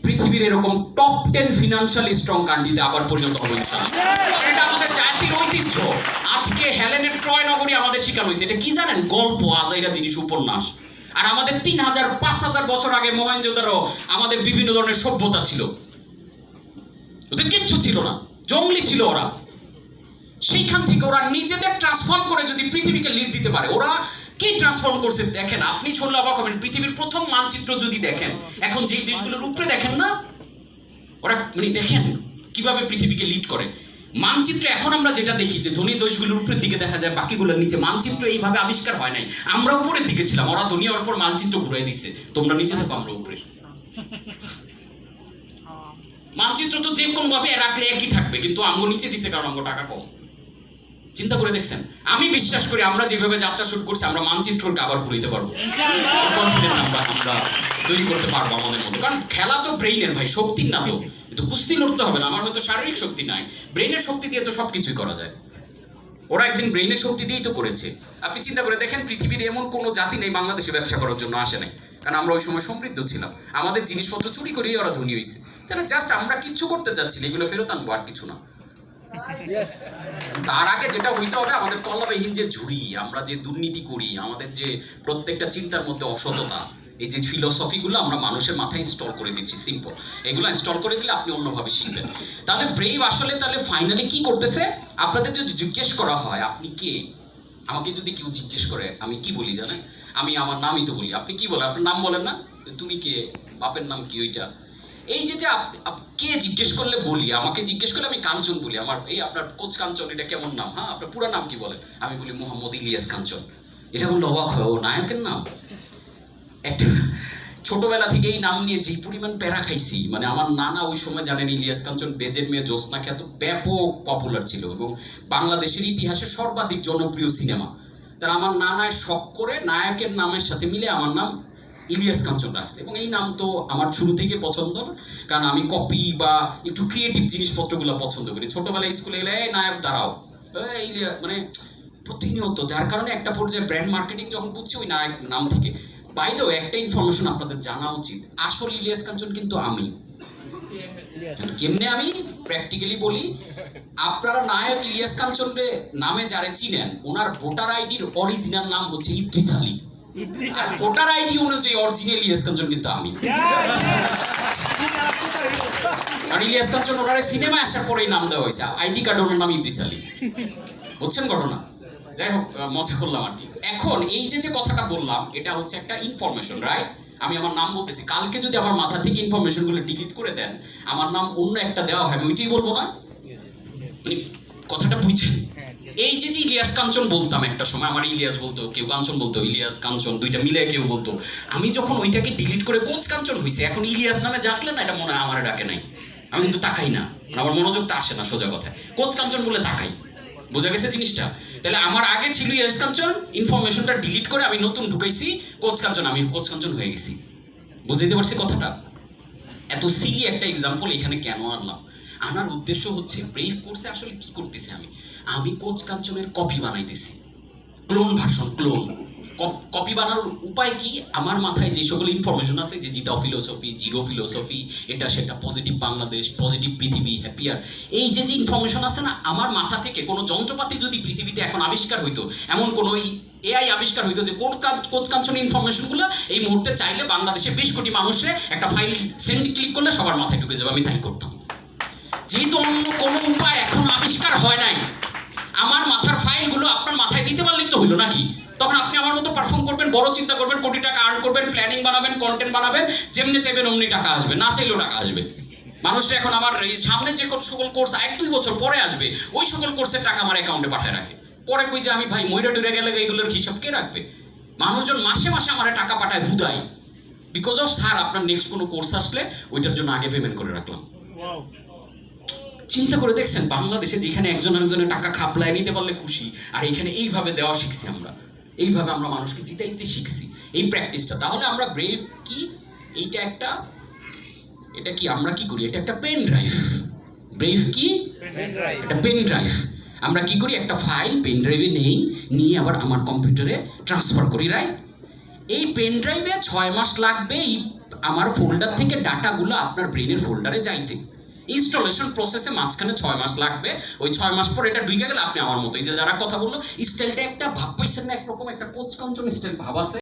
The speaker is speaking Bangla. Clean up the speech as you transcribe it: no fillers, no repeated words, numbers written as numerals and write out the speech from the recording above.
পৃথিবীর এরকম টপ 10 ফিনান্সিয়ালি স্ট্রং কান্ট্রিতে আবার পরিণত হবে ইনশাআল্লাহ। এটা আমাদের জাতির ঐতিহ্য। আজকে হেলেনের ট্রয় নগরী আমাদের শিকার হয়েছে। এটা কি জানেন? গল্প, আজাইরা জিনিস, উপন্যাস। আর আমাদের 3000 5000 বছর আগে মহেঞ্জোদারো আমাদের বিভিন্ন ধরনের সভ্যতা ছিল। ওদের কিচ্ছু ছিল না, জঙ্গলি ছিল ওরা। সেইখান থেকে ওরা নিজেদের ট্রান্সফর্ম করে যদি পৃথিবীকে লিড দিতে পারে, ওরা কি ট্রান্সফর্ম করছে দেখেন, আপনি শুনলে অবাক হবেন। পৃথিবীর প্রথম মানচিত্র যদি দেখেন, এখন যে দেশগুলোর উপরে দেখেন না, ওরা মানে দেখেন কিভাবে পৃথিবীকে লিড করে। মানচিত্র এখন আমরা যেটা দেখি যে ধনী দেশগুলোর উপরের দিকে দেখা যায়, বাকিগুলোর নিচে। মানচিত্র এইভাবে আবিষ্কার হয় নাই, আমরা উপরের দিকে ছিলাম, ওরা দুনিয়ার উপর মানচিত্র ঘুরাই দিছে। তোমরা নিচে থাকো, আমরা উপরে। মানচিত্র তো যে কোনো ভাবে রাখলে একই থাকবে, কিন্তু আমগো নিচে দিছে কারণ আমগো টাকা কম। চিন্তা করে দেখছেন? আমি বিশ্বাস করি আমরা যেভাবে যাত্রা শুরু করছি, আমরা মানচিত্রকে আবার ঘুরাইতে পারবো। কনফিডেন্ট আমরা তৈরি করতে পারবো আমাদের মধ্যে। কারণ খেলা তো ব্রেইনের ভাই, শক্তির না। তো কিন্তু কুস্তি লড়তে হবে না। আমার হয়তো শারীরিক শক্তি নাই, ব্রেইনের শক্তি দিয়ে তো সবকিছুই করা যায়। ওরা একদিন ব্রেইনের শক্তি দিয়েই তো করেছে। আপনি চিন্তা করে দেখেন, পৃথিবীর এমন কোনো জাতি নেই বাংলাদেশে ব্যবসা করার জন্য আসে নাই। কারণ আমরা ওই সময় সমৃদ্ধ ছিলাম, আমাদের জিনিসপত্র চুরি করেই ওরা ধনী হয়েছে। তাহলে জাস্ট আমরা কিচ্ছু করতে চাচ্ছি না, এগুলো ফেরত আনবো, আর কিছু না। তার আগে যেটা হইতে হবে, আমাদের তল্লাবিহীন যে ঝুড়ি, আমরা যে দুর্নীতি করি, আমাদের যে প্রত্যেকটা চিন্তার মধ্যে অসততা, এই যে ফিলোসফিগুলো আমরা মানুষের মাথায় ইনস্টল করে দিচ্ছি। সিম্পল, এগুলো ইনস্টল করে দিলে আপনি অন্যভাবে শিখবেন। তাহলে ব্রেভ আসলে তাহলে ফাইনালি কি করতেছে? আপনাদের যদি জিজ্ঞেস করা হয় আপনি কে, আমাকে যদি কেউ জিজ্ঞেস করে আমি কি বলি জানেন? আমি আমার নামই তো বলি। আপনি কি বলেন? আপনার নাম বলেন না? তুমি কে, বাপের নাম কি, ওইটা। এই যে কে জিজ্ঞেস করলে বলি, আমাকে জিজ্ঞেস করলে আমি কাঞ্চন বলি। আমার এই আপনার কোচ কাঞ্চন, এটা কেমন নাম? হ্যাঁ, আপনার পুরো নাম কি বলেন? আমি বলি মোহাম্মদ ইলিয়াস কাঞ্চন। এটা বললে অবাক হয়, ও নায়কের নাম। একটা ছোটবেলা থেকে এই নাম নিয়ে যে পরিমাণ প্যারা খাইছি, মানে আমার নানা ওই সময় জানেন ইলিয়াস কাঞ্চন বেজের মেয়ে জ্যোৎস্না খ্যাত ব্যাপক পপুলার ছিল এবং বাংলাদেশের ইতিহাসে সর্বাধিক জনপ্রিয় সিনেমা। তার আমার নানায় শখ করে নায়কের নামের সাথে মিলে আমার নাম ইলিয়াস কাঞ্চন রাখছে। এবং এই নাম তো আমার শুরু থেকে পছন্দ, কারণ আমি কপি বা একটু ক্রিয়েটিভ জিনিসপত্রগুলো পছন্দ করি। ছোটবেলায় স্কুলে গেলে নায়ক দাঁড়াও, ইলিয়াস, মানে প্রতিনিয়ত। যার কারণে একটা পর্যায়ে ব্র্যান্ড মার্কেটিং যখন বুঝছি ওই নায়ক নাম থেকে। বাই দ্য ওয়ে, একটা ইনফরমেশন আপনাদের জানা উচিত, আসল ইলিয়াস কাঞ্চন কিন্তু আমি। কেমনে আমি প্র্যাকটিক্যালি বলি, আপনারা নায়ক ইলিয়াস কাঞ্চনকে নামে যারা চিনেন, ওনার ভোটার আইডির অরিজিনাল নাম হচ্ছে ইদ্রিস আলী। আর ভোটার আইডি অনুযায়ী অরিজিনাল ইলিয়াস কাঞ্চন কিন্তু আমি। আর ইলিয়াস কাঞ্চন ওনার সিনেমায় আসার পরেই নাম দেওয়া হয়েছে, আইডি কার্ড ওনার নাম ইদ্রিস আলী। বুঝছেন ঘটনা? যাই হোক, মজা করলাম আর কি। এখন এই যে কথাটা বললাম, এটা হচ্ছে একটা ইনফরমেশন, রাইট? আমি আমার নাম বলতেছি, কালকে যদি আমার মাথা থেকে ইনফরমেশন গুলো ডিলিট করে দেন, আমার নাম অন্য একটা দেওয়া হয়, আমি ওইটাই বলবো না? মানে কথাটা বুঝছেন? এই যে ইলিয়াস কাঞ্চন বলতাম একটা সময়, আমার ইলিয়াস বলতো, কেউ কাঞ্চন বলতো, ইলিয়াস কাঞ্চন দুইটা মিলে কেউ বলতো। আমি যখন ওইটাকে ডিলিট করে কোচ কাঞ্চন হয়েছে, এখন ইলিয়াস নামে ডাকলে না, এটা মনে হয় আমার ডাকে নাই। আমি কিন্তু তাকাই না, আমার মনোযোগটা আসে না সোজা কথায়। কোচ কাঞ্চন বলে তাকাই। বোঝা গেছে জিনিসটা? তাহলে আমার আগে ছিল ইলিয়াস কাঞ্চন, ইনফরমেশনটা ডিলিট করে আমি নতুন ঢুকাইছি কোচ কাঞ্চন, আমি কোচ কাঞ্চন হয়ে গেছি। বুঝাইতে পারছি কথাটা? এত সিলি একটা এক্সাম্পল এখানে কেন আনলাম? আনার উদ্দেশ্য হচ্ছে, ব্রেভ কোর্সে আসলে কি করতেছি আমি কোচ কাঞ্চনের কপি বানাইতেছি, ক্লোন ভার্সন, ক্লোন। কপি বানানোর উপায় কি? আমার মাথায় যে সকল ইনফরমেশন আছে, যে জিতাও ফিলোসফি, জিরো ফিলোসফি, এটা সেটা, পজিটিভ বাংলাদেশ, পজিটিভ পৃথিবী, হ্যাপিয়ার, এই যে ইনফরমেশন আছে না, আমার মাথা থেকে কোনো যন্ত্রপাতি যদি পৃথিবীতে এখন আবিষ্কার হইতো, এমন কোনো এআই আবিষ্কার হইতো যে কোচ কাঞ্চন ইনফরমেশনগুলো এই মুহূর্তে চাইলে বাংলাদেশে 20 কোটি মানুষের একটা ফাইল সেন্ড ক্লিক করলে সবার মাথায় ঢুকে যাবে, আমি তাই করতাম। যেহেতু অন্য কোনো উপায় এখন আবিষ্কার হয় নাই, আমার মাথার ফাইলগুলো আপনার মাথায় দিতে পারলেই তো হইলো নাকি? তখন আপনি আমার মতো পারফর্ম করবেন, বড় চিন্তা করবেন, কোটি টাকা আর্ন করবেন, প্ল্যানিং বানাবেন, কন্টেন্ট বানাবেন, যেমনি চাইবেন অমনি টাকা আসবে, না চাইলেও টাকা আসবে। মানুষটা এখন আমার এই সামনে যে সকল কোর্স 1-2 বছর পরে আসবে, ওই সকল কোর্সের টাকা আমার অ্যাকাউন্টে পাঠিয়ে রাখে। পরে কই যে আমি ভাই মইরা টুরে গেলে এইগুলোর হিসাব কে রাখবে? মানুষজন মাসে মাসে আমার টাকা পাঠায় হুদাই, বিকজ অফ স্যার আপনার নেক্সট কোনো কোর্স আসলে ওইটার জন্য আগে পেমেন্ট করে রাখলাম। চিন্তা করে দেখছেন, বাংলাদেশে যেখানে একজন আরেকজনের টাকা খাপলায় নিতে পারলে খুশি, আর এইখানে এইভাবে দেওয়া শিখছি আমরা, এইভাবে আমরা মানুষকে জিতাইতে শিখছি, এই প্র্যাকটিসটা। তাহলে আমরা ব্রেভ কি? এটা কি আমরা কি করি? এটা একটা পেন ড্রাইভ। ব্রেভ কি? একটা পেন ড্রাইভ। আমরা কি করি? একটা ফাইল পেন ড্রাইভে নিয়ে আবার আমার কম্পিউটারে ট্রান্সফার করি, রাইট? এই পেন ড্রাইভে 6 মাস লাগবে আমার ফোল্ডার থেকে ডাটাগুলো আপনার ব্রেনের ফোল্ডারে যাইতে। ইনস্টলেশন প্রসেসে মাঝখানে 6 মাস লাগবে, ওই 6 মাস পর এটা ঢুকে গেলে আপনি আমার মতো, এই যে যারা কথা বললো স্টাইলটা একটা ভাব পাইছেন না, একরকম একটা কোচ কাঞ্চন স্টাইল ভাব আছে।